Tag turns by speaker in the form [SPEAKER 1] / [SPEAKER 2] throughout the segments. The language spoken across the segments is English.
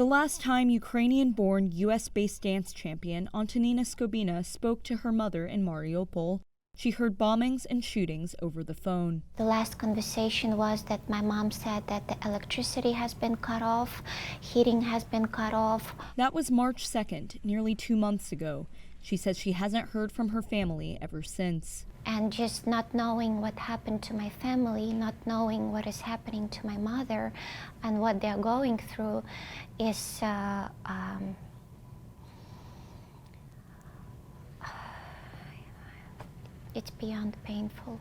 [SPEAKER 1] The last time Ukrainian-born U.S.-based dance champion Antonina Skobina spoke to her mother in Mariupol, she heard bombings and shootings over the phone.
[SPEAKER 2] The last conversation was that my mom said that the electricity has been cut off, heating has been cut off.
[SPEAKER 1] That was March 2nd, nearly 2 months ago. She says she hasn't heard from her family ever since.
[SPEAKER 2] And just not knowing what happened to my family, not knowing what is happening to my mother and what they're going through is it's beyond painful.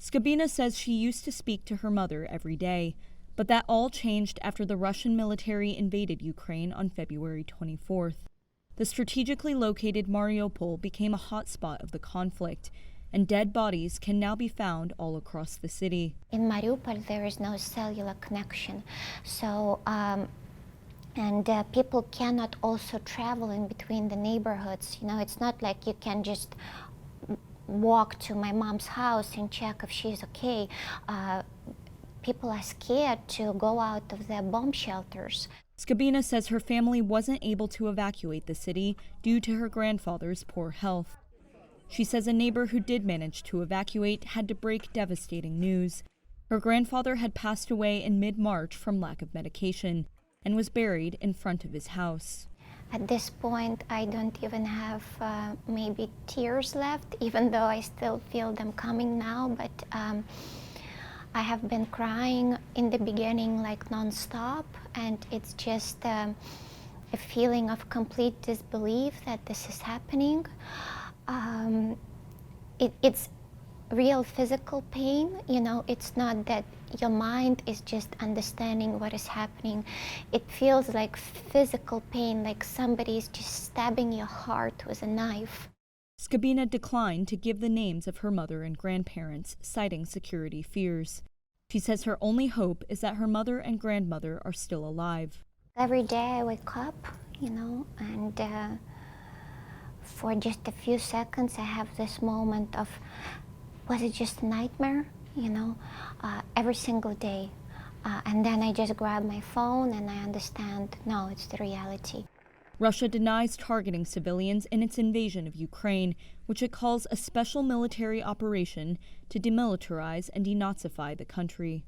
[SPEAKER 1] Skobina says she used to speak to her mother every day, but that all changed after the Russian military invaded Ukraine on February 24th. The strategically located Mariupol became a hotspot of the conflict, and dead bodies can now be found all across the city.
[SPEAKER 2] In Mariupol, there is no cellular connection, so people cannot also travel in between the neighborhoods. You know, it's not like you can just walk to my mom's house and check if she's okay. People are scared to go out of their bomb shelters.
[SPEAKER 1] Skobina says her family wasn't able to evacuate the city due to her grandfather's poor health. She says a neighbor who did manage to evacuate had to break devastating news. Her grandfather had passed away in mid-March from lack of medication and was buried in front of his house.
[SPEAKER 2] At this point, I don't even have maybe tears left, even though I still feel them coming now, but I have been crying in the beginning like non-stop, and it's just a feeling of complete disbelief that this is happening. It's real physical pain, you know, it's not that your mind is just understanding what is happening. It feels like physical pain, like somebody is just stabbing your heart with a knife.
[SPEAKER 1] Skobina declined to give the names of her mother and grandparents, citing security fears. She says her only hope is that her mother and grandmother are still alive.
[SPEAKER 2] Every day I wake up, you know, and for just a few seconds I have this moment of, was it just a nightmare? You know, every single day. And then I just grab my phone and I understand, no, it's the reality.
[SPEAKER 1] Russia denies targeting civilians in its invasion of Ukraine, which it calls a special military operation to demilitarize and denazify the country.